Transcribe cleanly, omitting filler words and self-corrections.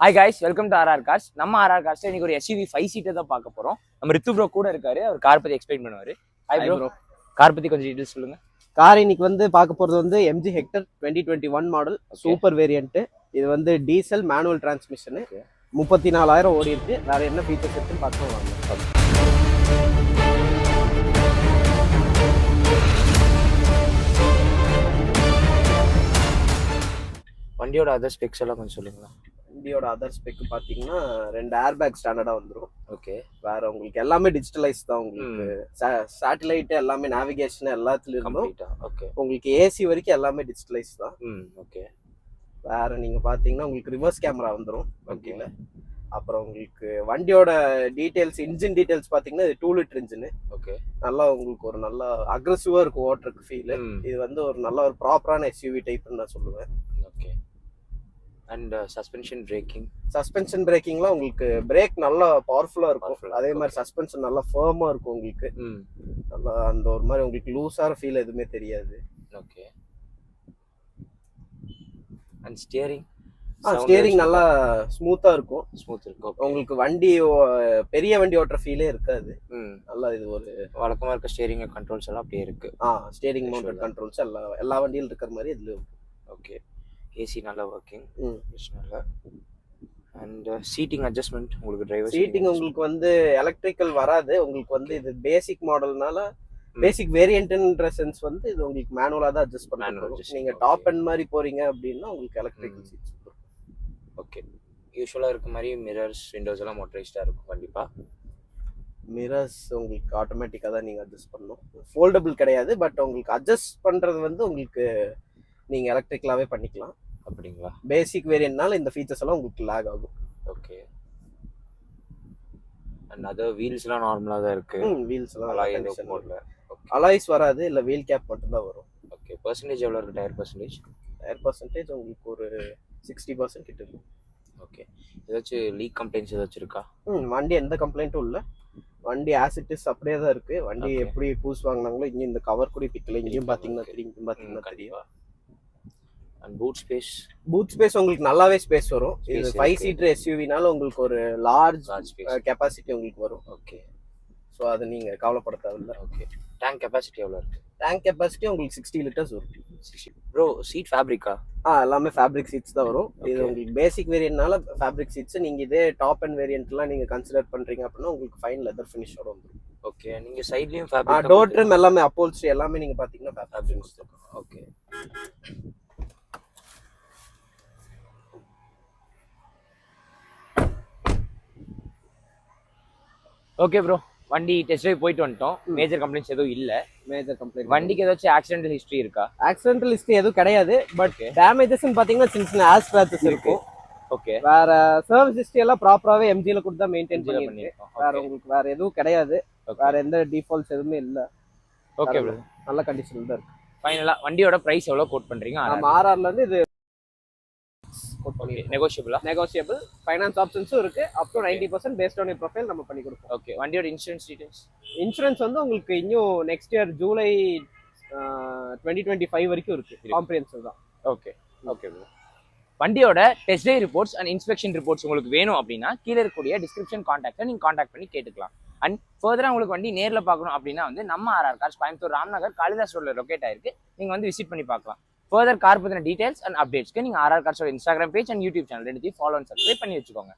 Hi guys, welcome to RR cars. நம்ம RR கார்ஸ்ல இன்னைக்கு ஒரு எஸ்யூவி 5 சீட்டர் தான் பார்க்க போறோம். நம்ம ரித்து ப்ரோ கூட இருக்காரு. அவர் கார் பத்தி எக்ஸ்பிளைன் பண்ணுவாரு. ஹாய் ப்ரோ, கார் பத்தி கொஞ்சம் டீடைல்ஸ் சொல்லுங்க. கார் இன்னைக்கு பார்க்க போறது MG Hector 2021 model super variant. இது டீசல் மேனுவல் டிரான்ஸ்மிஷன். 34,000 ஓடி இருக்கு. வேற என்ன ஃபீச்சர்ஸ் இருக்குன்னு பார்க்கலாம். வண்டியோட அதர் ஸ்பெக்ஸ் எல்லாம் கொஞ்சம் சொல்லுங்களா? வண்டியோட அதர் ஸ்பெக் பாத்தீங்கன்னா 2 ஏர் பேக் ஸ்டாண்டர்டா வந்துடும். ஓகே, வேற உங்களுக்கு எல்லாமே டிஜிட்டலைஸ் தான். உங்களுக்கு சேட்டலைட் எல்லாமே நேவிகேஷன் எல்லாத்துலயும் இருந்தும் உங்களுக்கு ஏசி வரைக்கும் எல்லாமே டிஜிட்டலைஸ் தான். ஓகே, வேற நீங்க பாத்தீங்கன்னா உங்களுக்கு ரிவர்ஸ் கேமரா வந்துடும் வண்டியில. அப்புறம் உங்களுக்கு வண்டியோட டீடைல்ஸ், இன்ஜின் டீடைல்ஸ் பாத்தீங்கன்னா இது 2 லிட்டர் இன்ஜின். ஓகே, நல்லா உங்களுக்கு ஒரு நல்ல அக்ரெசிவா இருக்கும் ஓட்டுறதுக்கு ஃபீல். இது ஒரு நல்ல ஒரு ப்ராப்பரான எஸ்யூவி டைப்னு நான் சொல்லுவேன். ஓகே, அண்ட் சஸ்பென்ஷன் பிரேக்கிங்லாம் உங்களுக்கு பிரேக் நல்லா பவர்ஃபுல்லா இருக்கும். அதே மாதிரி சஸ்பென்ஷன் நல்லா ஃபர்மா இருக்கும். உங்களுக்கு நல்லா அந்த ஒரு மாதிரி உங்களுக்கு லூஸான ஃபீல் எதுவுமே தெரியாது. ஓகே, அண்ட் ஸ்டியரிங் நல்லா ஸ்மூத்தா இருக்கும். உங்களுக்கு வண்டி பெரிய வண்டி ஓட்டுற ஃபீலே இருக்காது. நல்லா இது ஒரு வழக்கமா இருக்க ஸ்டியரிங் கண்ட்ரோல்ஸ் எல்லாம் அப்படியே இருக்கு. ஸ்டியரிங் மவுண்டட் கண்ட்ரோல்ஸ் எல்லா வண்டியிலும் இருக்கிற மாதிரி இதுல. ஓகே, ஏசி நல்லா ஒர்க்கிங். அண்ட் சீட்டிங் அட்ஜஸ்ட்மெண்ட் உங்களுக்கு டிரைவர் சீட்டிங் உங்களுக்கு எலக்ட்ரிக்கல் வராது. உங்களுக்கு இது பேசிக் மாடல்னால பேசிக் வேரியன்ட்ன்ற சென்ஸ் இது உங்களுக்கு மேனுவலா தான் அட்ஜஸ்ட் பண்ணணும். நீங்க டாப் எண்ட் மாதிரி போறீங்க அப்படின்னா உங்களுக்கு எலக்ட்ரிக்கல் சீட்ஸ். ஓகே, யூசுவலா இருக்க மாதிரி மிரர்ஸ், விண்டோஸ் எல்லாம் மோட்டரைஸ்டா இருக்கும். கண்டிப்பா மிரர்ஸ் உங்களுக்கு ஆட்டோமேட்டிக்கா தான் நீங்க அட்ஜஸ்ட் பண்ணணும். ஃபோல்டபிள் கிடையாது. பட் உங்களுக்கு அட்ஜஸ்ட் பண்றது உங்களுக்கு நீங்க எலக்ட்ரிக்கலாவே பண்ணிக்கலாம். அப்படிங்களா? பேசிக் வேரியன்ட்னால இந்த ஃபீச்சர்ஸ் எல்லாம் உங்களுக்கு லாக் ஆகும். ஓகே, அண்ட் அதர் வீல்ஸ் எல்லாம் நார்மலா தான் இருக்கு. வீல்ஸ் எல்லாம் அலாய்ஸ் வராது. இல்ல வீல் கேப் மட்டும் தான் வரும். ஓகே, பெர்சன்டேஜ் எவ்வளவு இருக்கு? டயர் பெர்சன்டேஜ் உங்களுக்கு ஒரு 60% கிட்ட இருக்கு. ஓகே, ஏதாச்சும் லீக் கம்ப்ளைண்ட்ஸ் ஏதாச்சும் இருக்கா? வண்டி எந்த கம்ப்ளைண்ட்டும் இல்ல. வண்டி ஆஸ் இட் இஸ் அப்படியே தான் இருக்கு. வண்டி எப்படி பூஸ் வாங்கினாங்களோ இங்க இந்த கவர் கூட பிக்கல. இங்கேயும் பாத்தீங்கன்னா தெரியும். அண்ட் பூட் ஸ்பேஸ் உங்களுக்கு நல்லாவே ஸ்பேஸ் வரும். இது 5 சீட்டர் எஸ்யூவினால உங்களுக்கு ஒரு லார்ஜ் கெபாசிட்டி உங்களுக்கு வரும். ஓகே, ஸோ அது நீங்க கவலைப்பட தேவையில்லை. ஓகே, டேங்க் கெபாசிட்டி எவ்வளவு இருக்கு? டேங்க் கெபாசிட்டி உங்களுக்கு 60 லிட்டர்ஸ் வரும். ப்ரோ, சீட் ஃபேப்ரிக்கா? எல்லாமே ஃபேப்ரிக் சீட்ஸ் தான் வரும். இது உங்களுக்கு பேசிக் வேரியன்ட்னால ஃபேப்ரிக் சீட்ஸ். நீங்க இதே டாப் அண்ட் வேரியன்ட்லாம் நீங்க கன்சிடர் பண்றீங்க அப்படின்னா உங்களுக்கு ஃபைன் லெதர் ஃபினிஷோட வந்துடும். ஓகே, நீங்க சைட்லயும் ஃபேப்ரிக், டோர் ட்ரிம் எல்லாமே அப்போல்ஸ்ட்ரி எல்லாமே நீங்க பாத்தீங்கன்னா ஃபேப்ரிக். ஓகே, ஓகே ப்ரோ, வண்டி டெஸ்ட் ட்ரைவ் போயிட்டு வந்துட்டோம். மேஜர் கம்ப்ளைண்ட்ஸ் எதுவும் இல்ல. வண்டிக்கு ஏதாச்சும் ஆக்சிடென்டல் ஹிஸ்டரி இருக்கா? ஆக்சிடென்டல் ஹிஸ்டரி எதுவும் கிடையாது. பட் டேமேஜஸ் பாத்தீங்கன்னா சின்ன சின்ன ஆஸ் ஸ்கிராச்சஸ் இருக்கும். ஓகே, வேற சர்வீஸ் ஹிஸ்டரி எல்லாம் ப்ராப்பராவே MGல கூட தான் மெயின்டைன் பண்ணிருக்கோம். வேற உங்களுக்கு வேற எதுவும் கிடையாது. வேற எந்த டிஃபால்ட்ஸ் எதுவுமே இல்ல. ஓகே ப்ரோ, நல்ல கண்டிஷன்ல தான் இருக்கு. ஃபைனலா வண்டியோட பிரைஸ் எவ்வளவு கோட் பண்றீங்க? நம்ம RRல இருந்து இது நெகோஷியபிள் ஃபைனான்ஸ் ஆப்ஷன்ஸும் இருக்கு. Up to 90% based on your profile நம்ம பண்ணி கொடுப்போம். ஓகே, வண்டியோட இன்சூரன்ஸ் டீடைல்ஸ்? இன்சூரன்ஸ் உங்களுக்கு இன்னும் நெக்ஸ்ட் இயர் ஜூலை 2025 வரைக்கும் இருக்கு. காம்ப்ரிஹென்சிவ் தான். ஓகே ஓகே ப்ரோ, வண்டியோட test drive reports and inspection reports உங்களுக்கு வேணும் அப்படின்னா கீழே இருக்கக்கூடிய டிஸ்கிரிப்ஷன் கான்டாக்ட்ல நீங்க கான்டாக்ட் பண்ணி கேட்டுக்கலாம். அண்ட் ஃபர்தரா உங்களுக்கு வண்டி நேர்ல பார்க்கணும் அப்படின்னா நம்ம ஆர்ஆர் கார்ஸ் கோயம்புத்தூர் ராம்நகர் காளிதாஸ் ரோட்ல லொகேட் ஆயிருக்கு. நீங்க விசிட் பண்ணி பார்க்கலாம். ஃபர்தர் கார் பத்தின டீடைல்ஸ் அண்ட் அப்டேட்ஸ்க்கு நீங்க ஆர்ஆர் கார்ஸோட Instagram page and YouTube channel ரெண்டுத்தையும் ஃபாலோ அண்ட் சப்ஸ்கிரைப் பண்ணி வச்சுக்கோங்க.